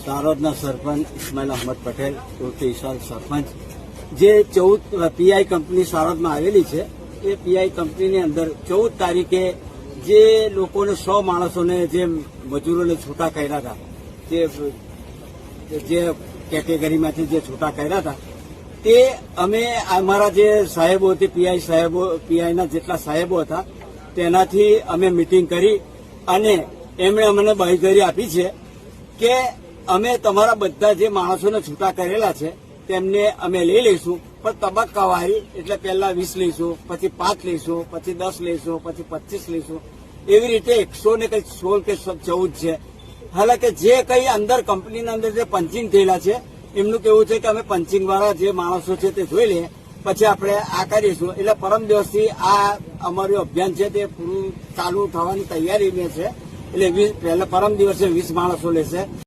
સારોદના સરપંચ ઇસ્માઇલ અહમદ પટેલ ઉર્ફે ઇશાલ સરપંચ જે 14 PI company સારોદમાં આવેલી છે એ પીઆઈ કંપનીની અંદર 14 તારીખે જે લોકોને 100 માણસોને જે મજૂરોને છૂટા કર્યા હતા જે કેટેગરીમાંથી જે છૂટા કર્યા હતા તે અમે અમારા જે સાહેબો તે પીઆઈના જેટલા સાહેબો હતા તેનાથી અમે મિટિંગ કરી અને એમણે અમને બાંયધરી આપી છે કે અમે તમારા બધા જે માણસોને છૂટા કરેલા છે તેમને અમે લઈ લઈશું, પણ તબક્કાવારી, એટલે પહેલા 20 લઈશું, પછી 5 લઈશું, પછી 10 લઈશું, પછી 25 લઈશું, એવી રીતે 116 કે 14 છે. હાલાકે જે કઈ અંદર કંપનીના અંદર જે પંચિંગ થયેલા છે એમનું કેવું છે કે અમે પંચિંગ વાળા જે માણસો છે તે જોઈ લઈએ પછી આપણે આ કરીશું. એટલે પરમ દિવસથી આ અમારું અભિયાન છે તે પૂરું ચાલુ થવાની તૈયારીમાં છે. એટલે પહેલા પરમ દિવસે 20 માણસો લેશે.